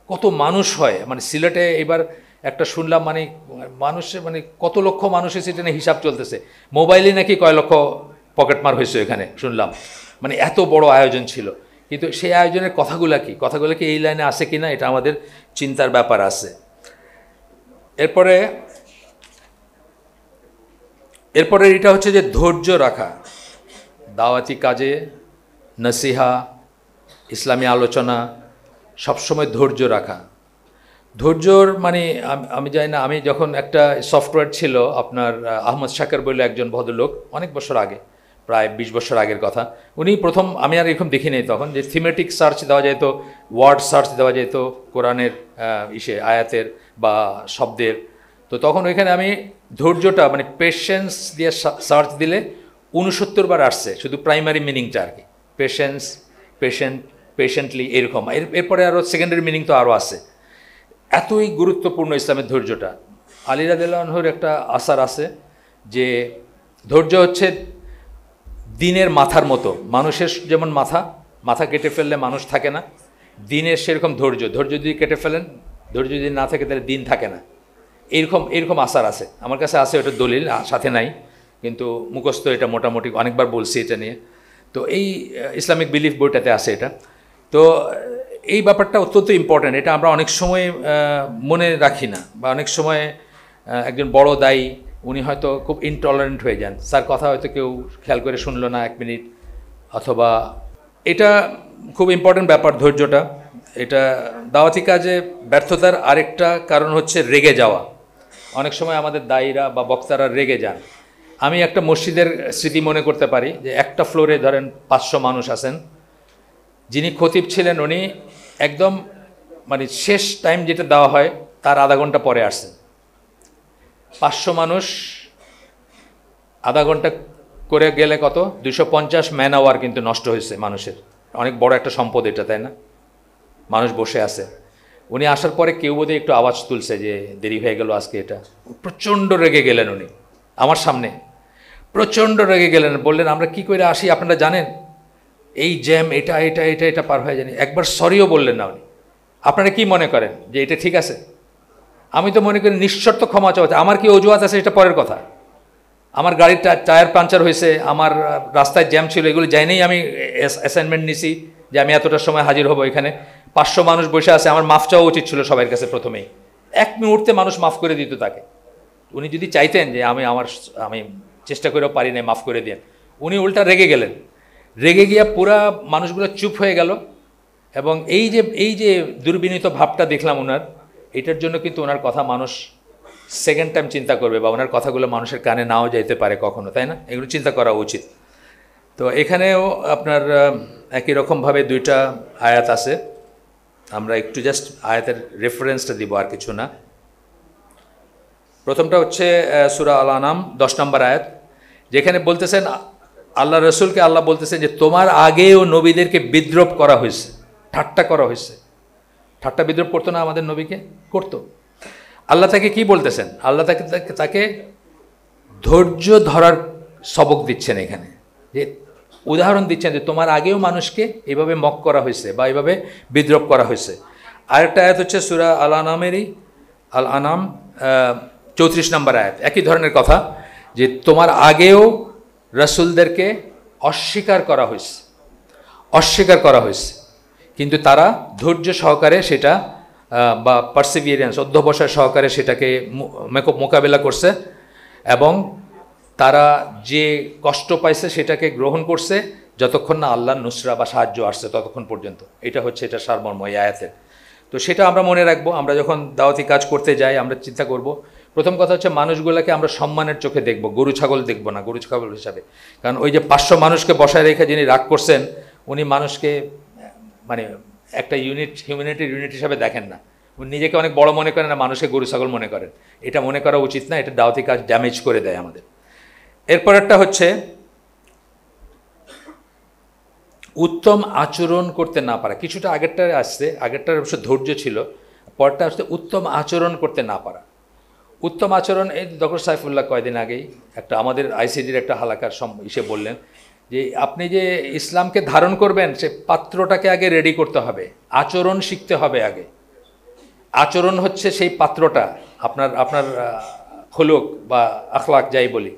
কত মানুষ হয়। মানে সিলেটে এবার একটা শুনলাম, মানে মানুষের, মানে কত লক্ষ মানুষের সেটা নিয়ে হিসাব চলতেছে, মোবাইলে নাকি কয় লক্ষ পকেটমার হয়েছে এখানে শুনলাম। মানে এত বড় আয়োজন ছিল, কিন্তু সেই আয়োজনের কথাগুলো কি এই লাইনে আসে কিনা, এটা আমাদের চিন্তার ব্যাপার আছে। এরপরে এটা হচ্ছে যে ধৈর্য রাখা, দাওয়াতি কাজে, নসিহা, ইসলামী আলোচনা, সবসময় ধৈর্য রাখা। ধৈর্যর মানে আমি জানি না, আমি যখন একটা সফটওয়্যার ছিল আপনার, আহমদ শাকের বলে একজন ভদ্রলোক, অনেক বছর আগে, প্রায় 20 বছর আগের কথা, উনি প্রথম, আমি আর এরকম দেখি নাই তখন, যে থিমেটিক সার্চ দেওয়া যেত, ওয়ার্ড সার্চ দেওয়া যেত কোরআনের আয়াতের বা শব্দের। তো তখন ওইখানে আমি ধৈর্যটা, মানে পেশেন্স দিয়ে সার্চ দিলে 69 বার আসছে, শুধু প্রাইমারি মিনিংটা আর কি, পেশেন্স, পেশেন্টলি, এরকম। এরপরে আরও সেকেন্ডারি মিনিং তো আরও আছে। এতই গুরুত্বপূর্ণ ইসলামের ধৈর্যটা। আলী রাদিয়াল্লাহু আনহুর একটা আসার আছে যে ধৈর্য হচ্ছে দিনের মাথার মতো। মানুষের যেমন মাথা কেটে ফেললে মানুষ থাকে না, দিনের সেরকম ধৈর্য যদি কেটে ফেলেন, ধৈর্য যদি না থাকে তাহলে দিন থাকে না। এরকম আসার আছে, আমার কাছে আছে, ওটা দলিল সাথে নাই, কিন্তু মুখস্থ এটা মোটামুটি অনেকবার বলছি এটা নিয়ে। তো এই ইসলামিক বিলিফ বইটাতে আছে এটা। তো এই ব্যাপারটা অত্যন্ত ইম্পর্ট্যান্ট। এটা আমরা অনেক সময় মনে রাখি না, বা অনেক সময় একজন বড় দায়ী উনি হয়তো খুব ইনটলারেন্ট হয়ে যান, স্যার কথা হয়তো কেউ খেয়াল করে শুনলো না 1 মিনিট, অথবা এটা খুব ইম্পর্ট্যান্ট ব্যাপার ধৈর্যটা। এটা দাওয়াতি কাজে ব্যর্থতার আরেকটা কারণ হচ্ছে রেগে যাওয়া। অনেক সময় আমাদের দায়ীরা বা বক্তারা রেগে যান। আমি একটা মসজিদের স্মৃতি মনে করতে পারি যে একটা ফ্লোরে ধরেন 500 মানুষ আছেন, যিনি খতিব ছিলেন উনি একদম মানে শেষ টাইম যেটা দেওয়া হয় তার আধা ঘন্টা পরে আসছেন। 500 মানুষ আধা ঘন্টা করে গেলে কত, 250 ম্যান আওয়ার কিন্তু নষ্ট হয়েছে মানুষের। অনেক বড় একটা সম্পদ এটা, তাই না? মানুষ বসে আছে, উনি আসার পরে কেউ বোধহয় একটু আওয়াজ তুলছে যে দেরি হয়ে গেল আজকে। এটা প্রচণ্ড রেগে গেলেন উনি আমার সামনে, প্রচণ্ড রেগে গেলেন, বললেন আমরা কি করে আসি আপনারা জানেন, এই জ্যাম, এটা এটা এটা এটা পার হয়ে জানি। একবার সরিও বললেন না উনি। আপনারা কি মনে করেন যে এটা ঠিক আছে? আমি তো মনে করি নিঃশর্ত ক্ষমা চাওয়া। আমার কি অজুহাত আছে এটা পরের কথা। আমার গাড়ির টায়ার পাঞ্চার হয়েছে, আমার রাস্তায় জ্যাম ছিল, এগুলো যাইনেই আমি অ্যাসাইনমেন্ট নিছি যে আমি এতটার সময় হাজির হব এখানে। 500 মানুষ বসে আছে, আমার মাফ চাওয়া উচিত ছিল সবার কাছে প্রথমেই। 1 মুহূর্তে মানুষ মাফ করে দিত তাকে। উনি যদি চাইতেন যে আমি চেষ্টা করেও পারি না, মাফ করে দেন, উনি উল্টা রেগে গেলেন। রেগে গিয়া পুরা মানুষগুলো চুপ হয়ে গেল। এবং এই যে দুর্বিনীত ভাবটা দেখলাম ওনার, এটার জন্য কিন্তু ওনার কথা মানুষ সেকেন্ড টাইম চিন্তা করবে, বা ওনার কথাগুলো মানুষের কানে নাও যাইতে পারে কখনো, তাই না? এগুলো চিন্তা করা উচিত। তো এখানেও আপনার একই রকমভাবে 2টা আয়াত আছে, আমরা একটু জাস্ট আয়াতের রেফারেন্সটা দিব, আর কিছু না। প্রথমটা হচ্ছে সূরা আল আনাম 10 নম্বর আয়াত, যেখানে বলতেছেন আল্লাহ রসুলকে আল্লাহ বলতেছেন যে তোমার আগেও নবীদেরকে বিদ্রোপ করা হয়েছে, ঠাট্টা করা হয়েছে। ঠাট্টা বিদ্রোপ করতো না আমাদের নবীকে? করতো। আল্লাহ তাকে কি বলতেছেন? আল্লাহ তাকে ধৈর্য ধরার সবক দিচ্ছেন এখানে, যে উদাহরণ দিচ্ছেন যে তোমার আগেও মানুষকে এভাবে মক করা হয়েছে বা এভাবে বিদ্রোপ করা হয়েছে। আরেকটা আয়াত হচ্ছে সূরা আল আনাম 34 নম্বর আয়াত, একই ধরনের কথা, যে তোমার আগেও রাসূলদেরকে অস্বীকার করা হয়েছে, কিন্তু তারা ধৈর্য সহকারে সেটা বা পার্সিভিয়ারেন্স, অধ্যবসায় সহকারে সেটাকে মোকাবেলা করছে, এবং তারা যে কষ্ট পাইছে সেটাকে গ্রহণ করছে যতক্ষণ না আল্লাহর নুসরা বা সাহায্য আসছে ততক্ষণ পর্যন্ত। এটা হচ্ছে এটা সারমর্ম এই আয়াতের। তো সেটা আমরা মনে রাখবো। আমরা যখন দাওয়াতি কাজ করতে যাই আমরা চিন্তা করব, প্রথম কথা হচ্ছে মানুষগুলোকে আমরা সম্মানের চোখে দেখব, গরু ছাগল দেখব না, গরু ছাগল হিসাবে। কারণ ওই যে 500 মানুষকে বসায় রেখে যিনি রাগ করছেন, উনি মানুষকে মানে একটা হিউম্যানিটির ইউনিট হিসাবে দেখেন না, উনি নিজেকে অনেক বড় মনে করেন, না মানুষকে গরু ছাগল মনে করেন। এটা মনে করা উচিত না, এটা দাওয়াতি কাজ ড্যামেজ করে দেয় আমাদের। এরপরেরটা হচ্ছে উত্তম আচরণ করতে না পারা। কিছুটা আগেরটার আসছে, আগেরটার অবশ্য ধৈর্য ছিল, পরটা আসছে উত্তম আচরণ করতে না পারা। উত্তম আচরণ, এই ডক্টর সাইফুল্লাহ কয়েকদিন আগেই একটা আমাদের আইসিডির একটা হালাকার ইসে বললেন যে আপনি যে ইসলামকে ধারণ করবেন সে পাত্রটাকে আগে রেডি করতে হবে, আচরণ শিখতে হবে আগে। আচরণ হচ্ছে সেই পাত্রটা, আপনার খলুক বা আখলাক যাই বলি,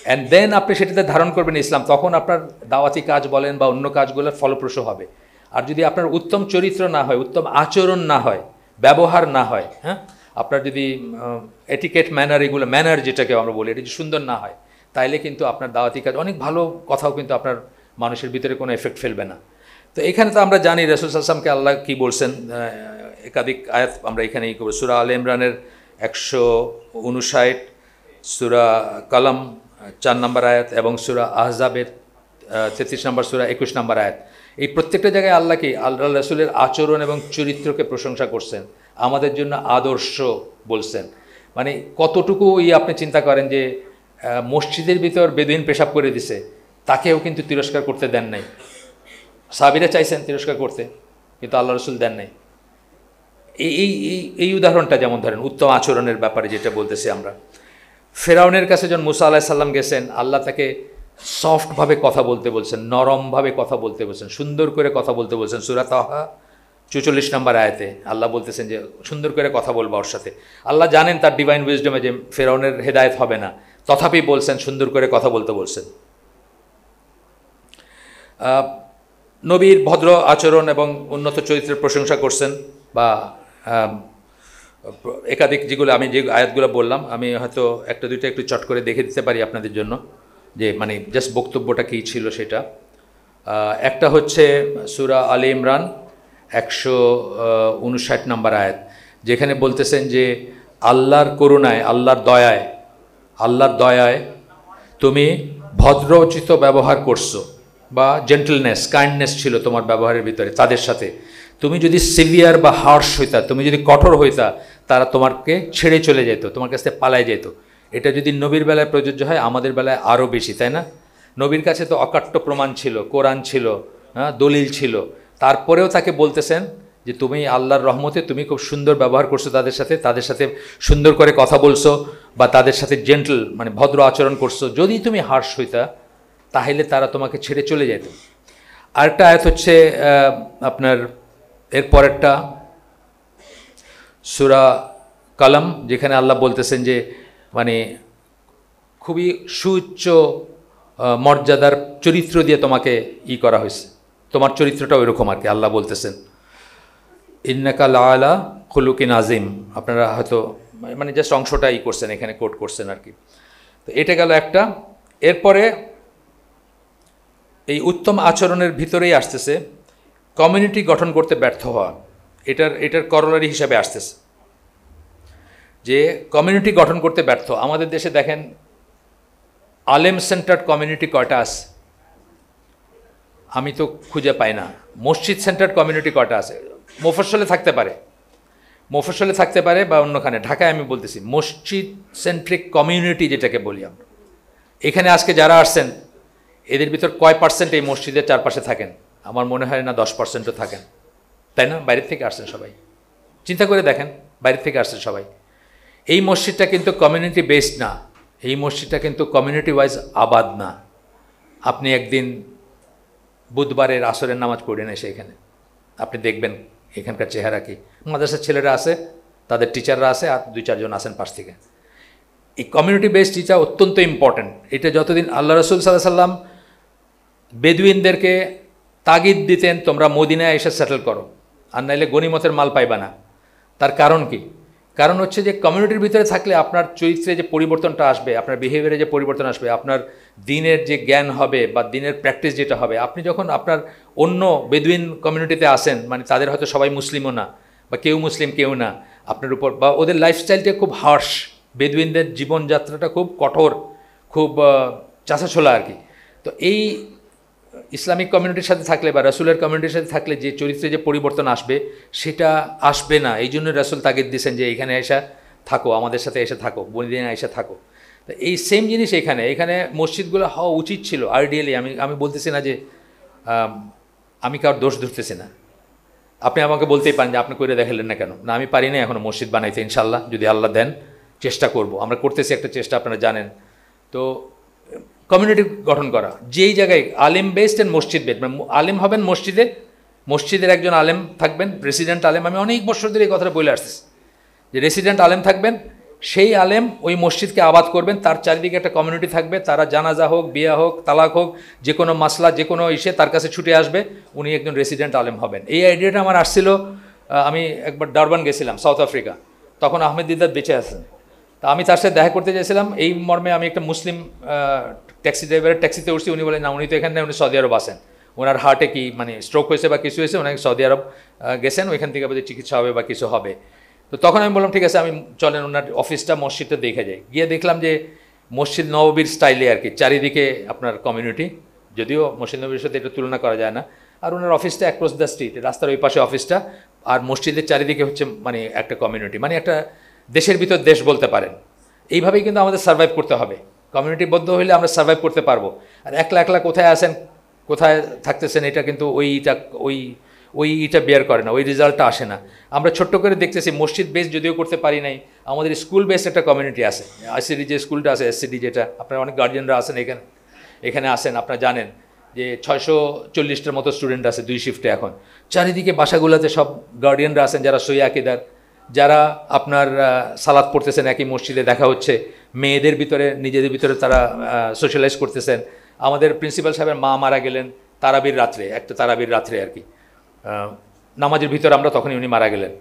অ্যান্ড দেন আপনি সেটাতে ধারণ করবেন ইসলাম, তখন আপনার দাওয়াতি কাজ বলেন বা অন্য কাজগুলো ফলপ্রসূ হবে। আর যদি আপনার উত্তম চরিত্র না হয়, উত্তম আচরণ না হয়, ব্যবহার না হয়, হ্যাঁ, আপনার যদি এটিকেট ম্যানার, এগুলো ম্যানার যেটাকে আমরা বলি, এটা যদি সুন্দর না হয়, তাইলে কিন্তু আপনার দাওয়াতি কাজ, অনেক ভালো কথাও কিন্তু আপনার মানুষের ভিতরে কোনো এফেক্ট ফেলবে না। তো এখানে তো আমরা জানি রাসূল সাল্লাল্লাহু আলাইহি ওয়াসাল্লামকে আল্লাহ কী বলছেন, একাধিক আয়াত আমরা এখানেই করব। সূরা আলে ইমরানের 159, সূরা কালাম 4 নম্বর আয়াত, এবং সূরা আহজাবের 33 নম্বর সূরা 21 নম্বর আয়াত। এই প্রত্যেকটা জায়গায় আল্লাহ কি আল্লাহ রাসূলের আচরণ এবং চরিত্রকে প্রশংসা করছেন, আমাদের জন্য আদর্শ বলছেন। মানে কতটুকু আপনি চিন্তা করেন যে মসজিদের ভিতর বেদুইন পেশাব করে দিছে, তাকেও কিন্তু তিরস্কার করতে দেন নাই। সাহাবীরা চাইছেন তিরস্কার করতে, কিন্তু আল্লাহ রসুল দেন নাই। এই এই এই উদাহরণটা যেমন ধরেন উত্তম আচরণের ব্যাপারে যেটা বলতেছি আমরা, ফেরাউনের কাছে যখন মুসা আলাইহিস সালাম গেছেন, আল্লাহ তাকে সফটভাবে কথা বলতে বলছেন, নরমভাবে কথা বলতে বলছেন, সুন্দর করে কথা বলতে বলছেন। সূরা তাহা 44 নম্বর আয়াতে আল্লাহ বলতেছেন যে সুন্দর করে কথা বলবা ওর সাথে। আল্লাহ জানেন তার ডিভাইন উইজডমে যে ফেরাউনের হেদায়েত হবে না, তথাপি বলছেন, সুন্দর করে কথা বলতে বলছেন। নবীর ভদ্র আচরণ এবং উন্নত চরিত্রের প্রশংসা করছেন, বা একাধিক যেগুলো আমি যে আয়াতগুলো বললাম, আমি হয়তো একটা দুইটা একটু চট করে দেখে দিতে পারি আপনাদের জন্য, যে মানে জাস্ট বক্তব্যটা কী ছিল সেটা। একটা হচ্ছে সূরা আলে ইমরান 159 নম্বর আয়াত, যেখানে বলতেছেন যে আল্লাহর করুণায়, আল্লাহর দয়ায় তুমি ভদ্রোচিত ব্যবহার করছো, বা জেন্টলনেস, কাইন্ডনেস ছিল তোমার ব্যবহারের ভিতরে তাদের সাথে। তুমি যদি সিভিয়ার বা হার্শ হইতা, তুমি যদি কঠোর হইতা, তারা তোমাকে ছেড়ে চলে যেত, তোমার কাছ থেকে পালায় যেত। এটা যদি নবীর বেলায় প্রযোজ্য হয়, আমাদের বেলায় আরও বেশি, তাই না? নবীর কাছে তো অকাট্য প্রমাণ ছিল, কোরআন ছিল, দলিল ছিল, তারপরেও তাকে বলতেছেন যে তুমি আল্লাহর রহমতে তুমি খুব সুন্দর ব্যবহার করছো তাদের সাথে সুন্দর করে কথা বলছো, বা তাদের সাথে জেন্টল মানে ভদ্র আচরণ করছো। যদি তুমি হার্শ হইতা, তাহলে তারা তোমাকে ছেড়ে চলে যেত। আরেকটা আয়াত হচ্ছে আপনার এরপরেরটা সূরা কলম, যেখানে আল্লাহ বলতেছেন যে মানে খুবই সুউচ্চ মর্যাদার চরিত্র দিয়ে তোমাকে করা হয়েছে, তোমার চরিত্রটা ওইরকম আর কি। আল্লাহ বলতেছেন ইন্নাকা লাআলা খুলুকিন আযীম। আপনারা হয়তো মানে জাস্ট অংশটা করছেন, এখানে কোট করছেন আর কি। তো এটা গেল একটা। এরপরে এই উত্তম আচরণের ভিতরেই আসতেছে কমিউনিটি গঠন করতে ব্যর্থ হওয়া। এটার করলারি হিসাবে আসতেছে যে কমিউনিটি গঠন করতে ব্যর্থ। আমাদের দেশে দেখেন আলেম সেন্টার্ড কমিউনিটি কয়টা আছে? আমি তো খুঁজে পাই না। মসজিদ সেন্টার্ড কমিউনিটি কয়টা আছে? মফস্বলে থাকতে পারে বা অন্যখানে। ঢাকায় আমি বলতেছি মসজিদ সেন্ট্রিক কমিউনিটি যেটাকে বলি আমরা। এখানে আজকে যারা আসছেন, এদের ভিতর কয় পার্সেন্ট এই মসজিদের চারপাশে থাকেন? আমার মনে হয় না 10%ও থাকেন, তাই না? বাইরের থেকে আসছেন সবাই, চিন্তা করে দেখেন, বাইরের থেকে আসছেন সবাই। এই মসজিদটা কিন্তু কমিউনিটি বেসড না, এই মসজিদটা কিন্তু কমিউনিটি ওয়াইজ আবাদ না। আপনি একদিন বুধবারের আসরের নামাজ পড়েন এসে এখানে, আপনি দেখবেন এখানকার চেহারা কি। মাদ্রাসার ছেলেরা আছে, তাদের টিচাররা আছে, আর 2-4 জন আসেন পাশ থেকে। এই কমিউনিটি বেসড টিচার অত্যন্ত ইম্পর্ট্যান্ট। এটা যতদিন আল্লাহ রসুল সাল্লাল্লাহু আলাইহি সাল্লাম বেদুইনদেরকে তাগিদ দিতেন তোমরা মদিনায় এসে সেটেল করো, আর নাইলে গনিমতের মাল পাইবা না। তার কারণ কি? কারণ হচ্ছে যে কমিউনিটির ভিতরে থাকলে আপনার চরিত্রে যে পরিবর্তনটা আসবে, আপনার বিহেভিয়ারে যে পরিবর্তন আসবে, আপনার দিনের যে জ্ঞান হবে বা দিনের প্র্যাকটিস যেটা হবে, আপনি যখন আপনার অন্য বেদুইন কমিউনিটিতে আসেন, মানে তাদের হয়তো সবাই মুসলিমও না, বা কেউ মুসলিম কেউ না, আপনার উপর বা ওদের লাইফস্টাইলটা খুব হার্শ, বেদুইনদের জীবনযাত্রাটা খুব কঠোর, খুব চাঁচাছোলা আর কি। তো এই ইসলামিক কমিউনিটির সাথে থাকলে বা রাসূলের কমিউনিটির সাথে থাকলে যে চরিত্রে যে পরিবর্তন আসবে, সেটা আসবে না। এই জন্য রাসূল তাগিদ দিয়েছেন যে এখানে এসে থাকো, আমাদের সাথে এসে থাকো, মদিনায় এসে থাকো। তো এই সেম জিনিস এখানে মসজিদগুলো হওয়া উচিত ছিল আইডিয়ালি। আমি বলতেছি না যে আমি কারোর দোষ ধরতেছি না। আপনি আমাকে বলতেই পারেন যে আপনি করে দেখালেন না কেন। না, আমি পারি না এখনও মসজিদ বানাইতে। ইনশাল্লাহ যদি আল্লাহ দেন চেষ্টা করব, আমরা করতেছি একটা চেষ্টা, আপনারা জানেন। তো কমিউনিটি গঠন করা, যেই জায়গায় আলেম বেসড অ্যান্ড মসজিদ বেসড, মানে আলেম হবেন মসজিদের একজন আলেম থাকবেন, রেসিডেন্ট আলেম। আমি অনেক বছর ধরে এই কথাটা বলে আসতেছি যে রেসিডেন্ট আলেম থাকবেন, সেই আলেম ওই মসজিদকে আবাদ করবেন, তার চারিদিকে একটা কমিউনিটি থাকবে, তারা জানাজা হোক, বিয়া হোক, তালাক হোক, যে কোনো মাসলা, যে কোনো ইসে তার কাছে ছুটে আসবে, উনি একজন রেসিডেন্ট আলেম হবেন। এই আইডিয়াটা আমার আসছিল, আমি একবার ডারবান গেছিলাম সাউথ আফ্রিকা, তখন আহমেদ দিদার বেঁচে আছেন। তা আমি তার সাথে দেখা করতে চাইছিলাম, এই মর্মে আমি একটা মুসলিম ট্যাক্সি ড্রাইভারের ট্যাক্সিতে উঠছি। উনি বলেন না, উনি তো এখানে, উনি সৌদি আরব আসেন, ওনার হার্টে কি মানে স্ট্রোক হয়েছে বা কিছু হয়েছে, ওনাকে সৌদি আরব গেছেন, ওইখান থেকে বোধহয় চিকিৎসা হবে বা কিছু হবে। তো তখন আমি বললাম ঠিক আছে, আমি চলেন ওনার অফিসটা, মসজিদটা দেখে যাই। গিয়ে দেখলাম যে মসজিদ নববীর স্টাইলে আর কি, চারিদিকে আপনার কমিউনিটি, যদিও মসজিদ নববীর সাথে এটা তুলনা করা যায় না। আর ওনার অফিসটা অ্যাক্রস দ্য স্ট্রিট, রাস্তার ওই পাশে অফিসটা, আর মসজিদের চারিদিকে হচ্ছে মানে একটা কমিউনিটি, মানে একটা দেশের ভিতর দেশ বলতে পারেন। এইভাবেই কিন্তু আমাদের সার্ভাইভ করতে হবে। কমিউনিটিবদ্ধ হইলে আমরা সার্ভাইভ করতে পারবো। আর একলা একলা কোথায় আসেন, কোথায় থাকতেছেন এটা কিন্তু ওইটা বেয়ার করে না, ওই রেজাল্টটা আসে না। আমরা ছোট্ট করে দেখতেছি মসজিদ বেস যদিও করতে পারি নাই, আমাদের স্কুল বেস একটা কমিউনিটি আছে, আইসিডি যে স্কুলটা আছে, এসসিডি যেটা, আপনারা অনেক গার্জিয়ানরা আছেন এখানে আসেন, আপনারা জানেন যে 640টার মতো স্টুডেন্ট আছে 2 শিফটে। এখন চারিদিকে বাসাগুলোতে সব গার্ডিয়ানরা আছেন যারা সই আকিদার, যারা আপনার সালাত পড়তেছেন একই মসজিদে, দেখা হচ্ছে মেয়েদের ভিতরে নিজেদের ভিতরে তারা সোশ্যালাইজ করতেছেন। আমাদের প্রিন্সিপাল সাহেবের মা মারা গেলেন তারাবির রাত্রে, একটা তারাবির রাত্রে আর কি, নামাজের ভিতরে আমরা তখনই উনি মারা গেলেন।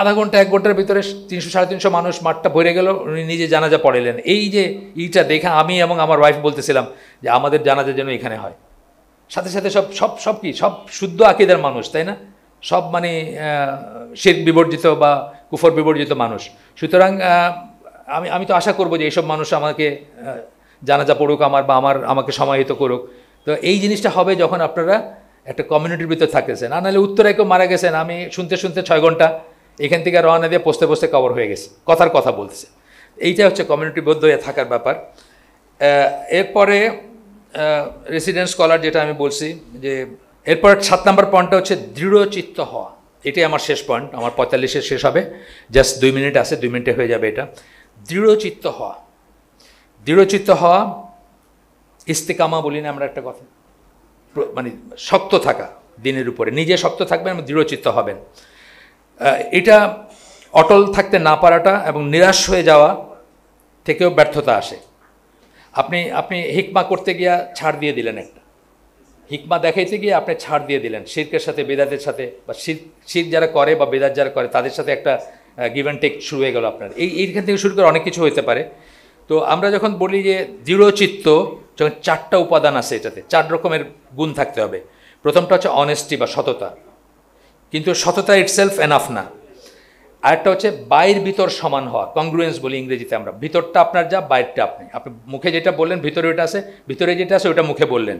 আধা ঘন্টা 1 ঘন্টার ভিতরে 300-350 মানুষ, মাঠটা ভরে গেল, উনি নিজে জানাজা পড়াইলেন। এই যে এইটা দেখে আমি এবং আমার ওয়াইফ বলতেছিলাম যে আমাদের জানাজা যেন এখানে হয়। সাথে সাথে সব কি সব শুদ্ধ আকিদার মানুষ, তাই না? সব মানে শিরক বিবর্জিত বা কুফর বিবর্জিত মানুষ। সুতরাং আমি তো আশা করব যে এইসব মানুষ আমাকে জানাজা পড়ুক আমাকে সমাহিত করুক। তো এই জিনিসটা হবে যখন আপনারা একটা কমিউনিটির ভিতরে থাকতেছেন। আর নাহলে উত্তরায় কেউ মারা গেছেন, আমি শুনতে 6 ঘন্টা এখান থেকে রওনা দিয়ে পোস্তে কভার হয়ে গেছে, কথার কথা বলতেছে। এইটা হচ্ছে কমিউনিটিবদ্ধ হয়ে থাকার ব্যাপার। এরপরে রেসিডেন্ট স্কলার যেটা আমি বলছি, যে এরপর 7 নম্বর পয়েন্টটা হচ্ছে দৃঢ়চিত্ত হওয়া। এটাই আমার শেষ পয়েন্ট, আমার 45-এ শেষ হবে, জাস্ট 2 মিনিট আছে, 2 মিনিটে হয়ে যাবে এটা। দৃঢ়চিত্ত হওয়া, ইস্তেকামা বলি না আমরা একটা কথা, মানে শক্ত থাকা দিনের উপরে, নিজে শক্ত থাকবেন এবং দৃঢ়চিত্ত হবেন। এটা অটল থাকতে না পারাটা এবং নিরাশ হয়ে যাওয়া থেকেও ব্যর্থতা আসে। আপনি হিকমা করতে গিয়া ছাড় দিয়ে দিলেন, একটা হিকমা দেখাইতে গিয়ে আপনি ছাড় দিয়ে দিলেন শিরকের সাথে, বেদাতের সাথে, বা শিরক যারা করে বা বেদাত যারা করে তাদের সাথে একটা গিভ অ্যান্ড টেক শুরু হয়ে গেল আপনার। এইখান থেকে শুরু করে অনেক কিছু হতে পারে। তো আমরা যখন বলি যে দৃঢ়চিত্ত, যখন 4টা উপাদান আছে, এটাতে 4 রকমের গুণ থাকতে হবে। প্রথমটা হচ্ছে অনেস্টি বা সততা, কিন্তু সততা ইটসেলফ এনাফ না। আরেকটা হচ্ছে বাইর ভিতর সমান হওয়া, কংগ্রুয়েন্স বলি ইংরেজিতে আমরা। ভিতরটা আপনার যা, বাইরটা আপনি মুখে যেটা বললেন ভিতরে ওটা আছে, ভিতরে যেটা আছে ওটা মুখে বললেন।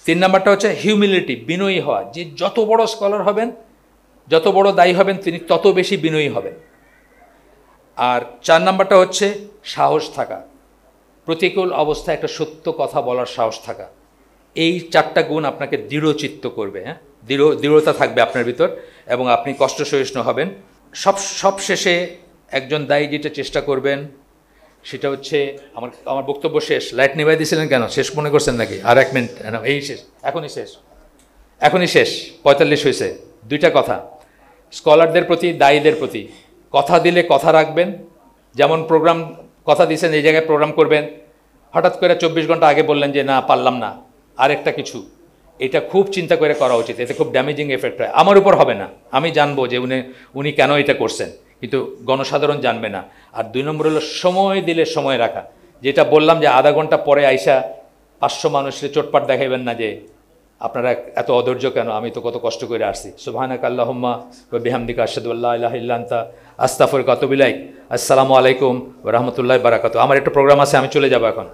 3 নম্বরটা হচ্ছে হিউমিলিটি, বিনয়ী হওয়া। যে যত বড় স্কলার হবেন, যত বড় দায়ী হবেন, তিনি তত বেশি বিনয়ী হবেন। আর 4 নম্বরটা হচ্ছে সাহস থাকা, প্রতিকূল অবস্থায় একটা সত্য কথা বলার সাহস থাকা। এই 4টা গুণ আপনাকে দৃঢ়চিত্ত করবে। হ্যাঁ, দৃঢ়তা থাকবে আপনার ভিতর এবং আপনি কষ্ট সহিষ্ণু হবেন। সব শেষে একজন দায়ী যেটা চেষ্টা করবেন সেটা হচ্ছে, আমার বক্তব্য শেষ। লাইট নিভাই দিয়েছিলেন কেন? শেষ মনে করছেন নাকি? আর 1 মিনিট, এই শেষ, এখনই শেষ। 45 হয়েছে। 2টা কথা স্কলারদের প্রতি, দায়ীদের প্রতি। কথা দিলে কথা রাখবেন। যেমন প্রোগ্রাম কথা দিয়েছেন, এই জায়গায় প্রোগ্রাম করবেন, হঠাৎ করে 24 ঘন্টা আগে বললেন যে না পারলাম না, আরেকটা কিছু, এটা খুব চিন্তা করে করা উচিত। এতে খুব ড্যামেজিং এফেক্ট হয়। আমার উপর হবে না, আমি জানবো যে উনি কেন এটা করছেন, কিন্তু গণসাধারণ জানবে না। আর 2 নম্বর হলো সময় দিলে সময় রাখা। যেটা বললাম যে আধা ঘন্টা পরে আইসা 500 মানুষের চোটপাট দেখাইবেন না যে আপনারা এত অধৈর্য কেন, আমি তো কত কষ্ট করে আসছি। সুবহানাকা আল্লাহুম্মা ওয়া বিহামদিকা আশহাদু আল্লা ইলাহা ইল্লা আনতা আস্তাগফিরুকা ওয়া আতুবু ইলাইক। আসসালামু আলাইকুম ওয়া রাহমাতুল্লাহি ওয়া বারাকাতুহু। আমার একটা প্রোগ্রাম আছে, আমি চলে যাব এখন।